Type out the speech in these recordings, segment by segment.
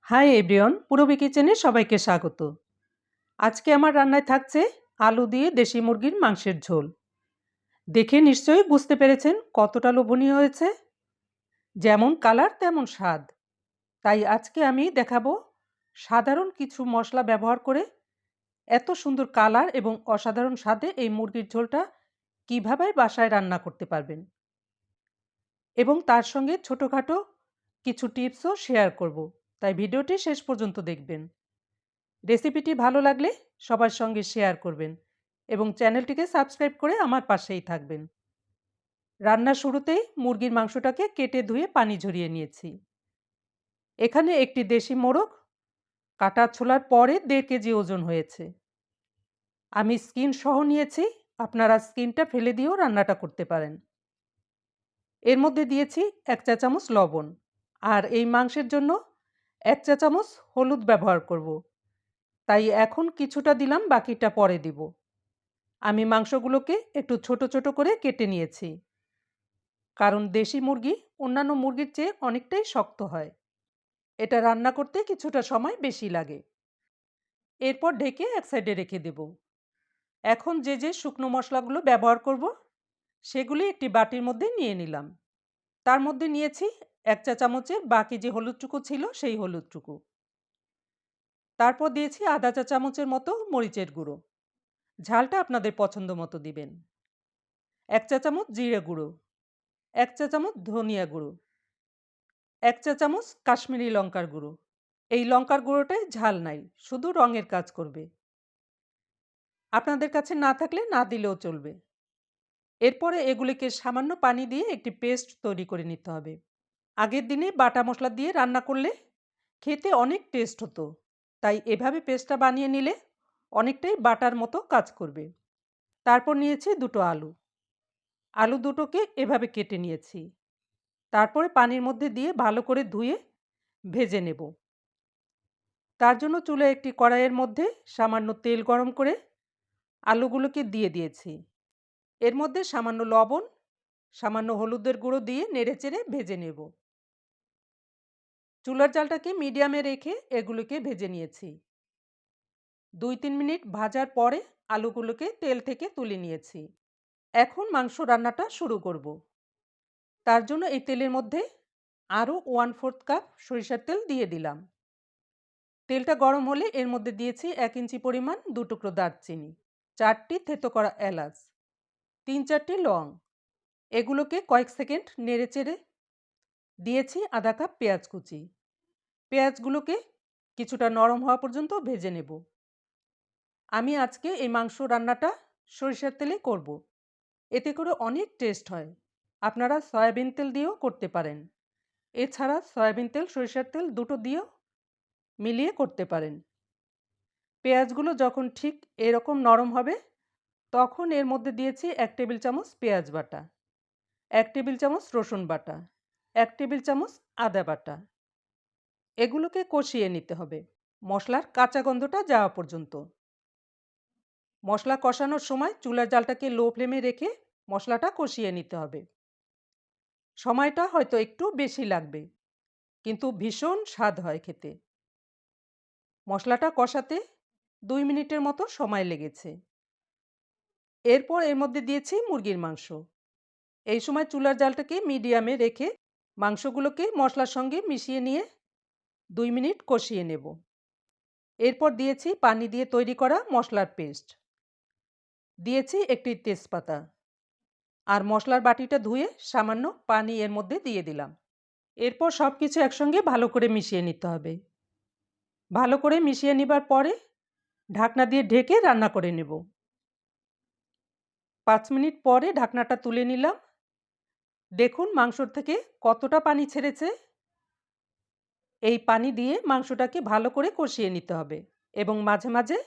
Hi everyone, Purabi কিচেনে সবাইকে স্বাগত। আজকে আমার রান্নায় থাকছে আলু দিয়ে দেশি মুরগির মাংসের ঝোল। দেখে নিশ্চয়ই বুঝতে পেরেছেন কতটা লোভনীয় হয়েছে। যেমন কালার তেমন স্বাদ। তাই আজকে আমি দেখাবো সাধারণ কিছু মশলা ব্যবহার করে এত সুন্দর কালার এবং অসাধারণ স্বাদে এই মুরগির ঝোলটা কিভাবে বাসায় রান্না করতে পারবেন, এবং তার সঙ্গে ছোটোখাটো কিছু টিপসও শেয়ার করব। তাই ভিডিওটি শেষ পর্যন্ত দেখবেন। রেসিপিটি ভালো লাগলে সবার সঙ্গে শেয়ার করবেন এবং চ্যানেলটিকে সাবস্ক্রাইব করে আমার পাশেই থাকবেন। রান্নার শুরুতেই মুরগির মাংসটাকে কেটে ধুয়ে পানি ঝরিয়ে নিয়েছি। এখানে একটি দেশি মোরগ কাটা ছোলার পরে 1.5 কেজি ওজন হয়েছে। আমি স্কিন সহ নিয়েছি, আপনারা স্কিনটা ফেলে দিয়েও রান্নাটা করতে পারেন। এর মধ্যে দিয়েছি 1 চা চামচ লবণ, আর এই মাংসের জন্য 1 চা চামচ হলুদ ব্যবহার করব। তাই এখন কিছুটা দিলাম, বাকিটা পরে দিব। আমি মাংসগুলোকে একটু ছোট ছোট করে কেটে নিয়েছি, কারণ দেশি মুরগি অন্যান্য মুরগির চেয়ে অনেকটাই শক্ত হয়। এটা রান্না করতে কিছুটা সময় বেশি লাগে। এরপর ঢেকে এক সাইডে রেখে দেব। এখন যে যে শুকনো মশলাগুলো ব্যবহার করব সেগুলি একটি বাটির মধ্যে নিয়ে নিলাম। তার মধ্যে নিয়েছি 1 চা চামচের বাকি যে হলুদটুকু ছিল সেই হলুদটুকু। তারপর দিয়েছি আধা চা চামচের মতো মরিচের গুঁড়ো। ঝালটা আপনাদের পছন্দ মতো দিবেন। 1 চা চামচ জিরে গুঁড়ো, 1 চা চামচ ধনিয়া গুঁড়ো, 1 চা চামচ কাশ্মীরি লঙ্কার গুঁড়ো। এই লঙ্কার গুঁড়োটায় ঝাল নাই, শুধু রঙের কাজ করবে। আপনাদের কাছে না থাকলে না দিলেও চলবে। এরপরে এগুলিকে সামান্য পানি দিয়ে একটি পেস্ট তৈরি করে নিতে হবে। আগের দিনে বাটা মশলা দিয়ে রান্না করলে খেতে অনেক টেস্ট হতো, তাই এভাবে পেস্টটা বানিয়ে নিলে অনেকটাই বাটার মতো কাজ করবে। তারপর নিয়েছি দুটো আলু। আলু দুটোকে এভাবে কেটে নিয়েছি। তারপরে পানির মধ্যে দিয়ে ভালো করে ধুয়ে ভেজে নেব। তার জন্য চুলায় একটি কড়াইয়ের মধ্যে সামান্য তেল গরম করে আলুগুলোকে দিয়ে দিয়েছি। এর মধ্যে সামান্য লবণ, সামান্য হলুদের গুঁড়ো দিয়ে নেড়েচেড়ে ভেজে নেব। চুলার জালটাকে মিডিয়ামে রেখে এগুলোকে ভেজে নিয়েছি। 2-3 মিনিট ভাজার পরে আলুগুলোকে তেল থেকে তুলে নিয়েছি। এখন মাংস রান্নাটা শুরু করব। তার জন্য এই তেলের মধ্যে আরও 1/4 কাপ সরিষার তেল দিয়ে দিলাম। তেলটা গরম হলে এর মধ্যে দিয়েছি 1 ইঞ্চি পরিমাণ 2 টুকরো দারচিনি, 4টি থেতো করা এলাচ, 3-4টি লং। এগুলোকে কয়েক সেকেন্ড নেড়েচেড়ে দিয়েছি আধা কাপ পেঁয়াজ কুচি। পেঁয়াজগুলোকে কিছুটা নরম হওয়া পর্যন্ত ভেজে নেব। আমি আজকে এই মাংস রান্নাটা সরিষার তেলে করব। এতে করে অনেক টেস্ট হয়। আপনারা সয়াবিন তেল দিয়েও করতে পারেন। এছাড়া সয়াবিন তেল, সরিষার তেল দুটো দিয়েও মিলিয়ে করতে পারেন। পেঁয়াজগুলো যখন ঠিক এরকম নরম হবে তখন এর মধ্যে দিয়েছি 1 টেবিল চামচ পেঁয়াজ বাটা, 1 টেবিল চামচ রসুন বাটা, 1 টেবিল চামচ আদা বাটা। এগুলোকে কষিয়ে নিতে হবে মশলার কাঁচা গন্ধটা যাওয়া পর্যন্ত। মশলা কষানোর সময় চুলার জালটাকে লো ফ্লেমে রেখে মশলাটা কষিয়ে নিতে হবে। সময়টা হয়তো একটু বেশি লাগবে, কিন্তু ভীষণ স্বাদ হয় খেতে। মশলাটা কষাতে 2 মিনিটের মতো সময় লেগেছে। এরপর এর মধ্যে দিয়েছি মুরগির মাংস। এই সময় চুলার জালটাকে মিডিয়ামে রেখে মাংসগুলোকে মশলার সঙ্গে মিশিয়ে নিয়ে 2 মিনিট কষিয়ে নেব। এরপর দিয়েছি পানি দিয়ে তৈরি করা মশলার পেস্ট, দিয়েছি একটি তেজপাতা, আর মশলার বাটিটা ধুয়ে সামান্য পানি এর মধ্যে দিয়ে দিলাম। এরপর সব কিছু একসঙ্গে ভালো করে মিশিয়ে নিতে হবে। ভালো করে মিশিয়ে নেবার পরে ঢাকনা দিয়ে ঢেকে রান্না করে নেব। 5 মিনিট পরে ঢাকনাটা তুলে নিলাম। দেখুন মাংসর থেকে কতটা পানি ছেড়েছে। এই পানি দিয়ে মাংসটাকে ভালো করে কষিয়ে নিতে হবে এবং মাঝে মাঝে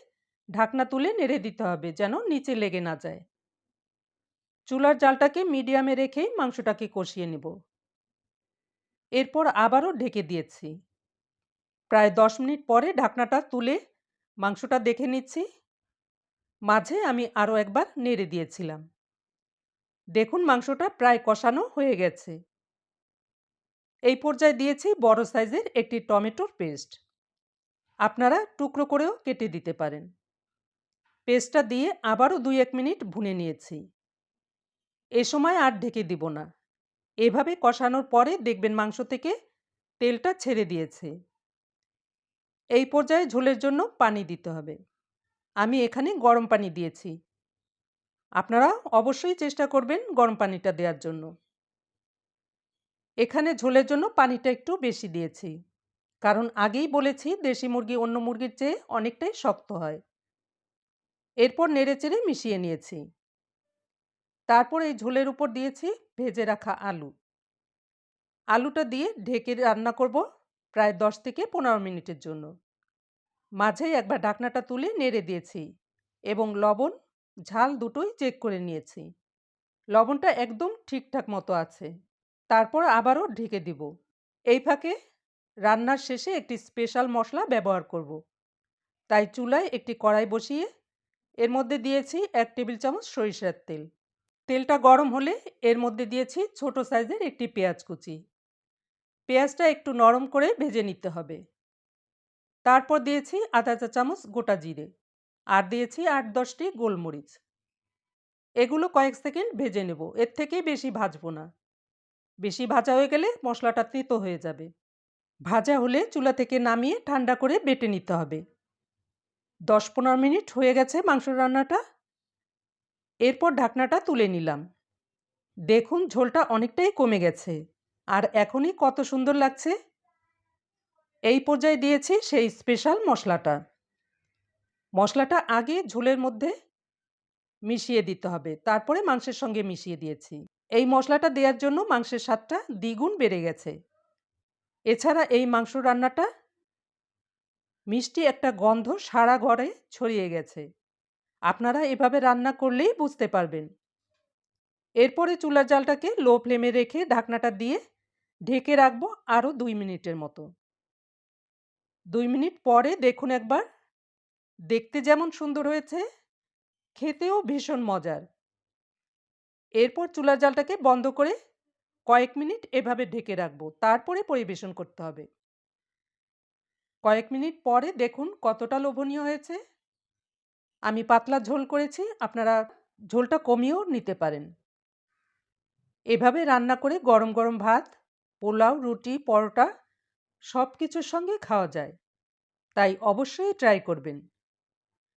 ঢাকনা তুলে নেড়ে দিতে হবে যেন নিচে লেগে না যায়। চুলার জালটাকে মিডিয়ামে রেখেই মাংসটাকে কষিয়ে নেব। এরপর আবারও ঢেকে দিয়েছি। প্রায় 10 মিনিট পরে ঢাকনাটা তুলে মাংসটা দেখে নিচ্ছি। মাঝে আমি আরও একবার নেড়ে দিয়েছিলাম। দেখুন মাংসটা প্রায় কষানো হয়ে গেছে। এই পর্যায়ে দিয়েছি বড় সাইজের একটি টমেটোর পেস্ট। আপনারা টুকরো করেও কেটে দিতে পারেন। পেস্টটা দিয়ে আবারও 2-1 মিনিট ভুনে নিয়েছি। এ সময় আর ঢেকে দিব না। এভাবে কষানোর পরে দেখবেন মাংস থেকে তেলটা ছেড়ে দিয়েছে। এই পর্যায়ে ঝোলের জন্য পানি দিতে হবে। আমি এখানে গরম পানি দিয়েছি। আপনারা অবশ্যই চেষ্টা করবেন গরম পানিটা দেওয়ার জন্য। এখানে ঝোলের জন্য পানিটা একটু বেশি দিয়েছি, কারণ আগেই বলেছি দেশি মুরগি অন্য মুরগির চেয়ে অনেকটাই শক্ত হয়। এরপর নেড়েচেড়ে মিশিয়ে নিয়েছি। তারপর এই ঝোলের উপর দিয়েছি ভেজে রাখা আলু। আলুটা দিয়ে ঢেকে রান্না করব প্রায় 10 থেকে 15 মিনিটের জন্য। মাঝেই একবার ঢাকনাটা তুলে নেড়ে দিয়েছি এবং লবণ ঝাল দুটোই চেক করে নিয়েছি। লবণটা একদম ঠিকঠাক মতো আছে। তারপর আবারও ঢেকে দিব। এই ফাঁকে রান্নার শেষে একটি স্পেশাল মশলা ব্যবহার করব। তাই চুলায় একটি কড়াই বসিয়ে এর মধ্যে দিয়েছি 1 টেবিল চামচ সরিষার তেল। তেলটা গরম হলে এর মধ্যে দিয়েছি ছোট সাইজের একটি পেঁয়াজ কুচি। পেঁয়াজটা একটু নরম করে ভেজে নিতে হবে। তারপর দিয়েছি আধা চা চামচ গোটা জিরে আর দিয়েছি 8-10টি গোলমরিচ। এগুলো কয়েক সেকেন্ড ভেজে নেব, এর থেকে বেশি ভাজবো না। বেশি ভাজা হয়ে গেলে মশলাটা তেতো হয়ে যাবে। ভাজা হলে চুলা থেকে নামিয়ে ঠান্ডা করে বেটে নিতে হবে। 10-15 মিনিট হয়ে গেছে মাংস রান্নাটা। এরপর ঢাকনাটা তুলে নিলাম। দেখুন ঝোলটা অনেকটাই কমে গেছে আর এখনই কত সুন্দর লাগছে। এই পর্যায়ে দিয়েছি সেই স্পেশাল মশলাটা। মশলাটা আগে ঝোলের মধ্যে মিশিয়ে দিতে হবে, তারপরে মাংসের সঙ্গে মিশিয়ে দিয়েছি। এই মশলাটা দেওয়ার জন্য মাংসের স্বাদটা দ্বিগুণ বেড়ে গেছে। এছাড়া এই মাংস রান্নাটা মিষ্টি একটা গন্ধ সারা ঘরে ছড়িয়ে গেছে। আপনারা এভাবে রান্না করলেই বুঝতে পারবেন। এরপরে চুলার জালটাকে লো ফ্লেমে রেখে ঢাকনাটা দিয়ে ঢেকে রাখবো আরও 2 মিনিটের মতো। 2 মিনিট পরে দেখুন একবার, দেখতে যেমন সুন্দর হয়েছে, খেতেও ভীষণ মজার। এরপর চুলার জালটাকে বন্ধ করে কয়েক মিনিট এভাবে ঢেকে রাখবো, তারপরে পরিবেশন করতে হবে। কয়েক মিনিট পরে দেখুন কতটা লোভনীয় হয়েছে। আমি পাতলা ঝোল করেছি, আপনারা ঝোলটা কমিয়েও নিতে পারেন। এভাবে রান্না করে গরম গরম ভাত, পোলাও, রুটি, পরোটা সব কিছুর সঙ্গে খাওয়া যায়। তাই অবশ্যই ট্রাই করবেন।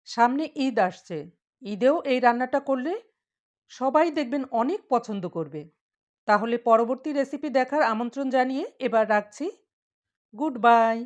সামনে ঈদ আসছে। ঈদেও এই রান্নাটা করলে সবাই দেখবেন অনেক পছন্দ করবে। তাহলে পরবর্তী রেসিপি দেখার আমন্ত্রণ জানিয়ে এবার রাখছি। Good bye.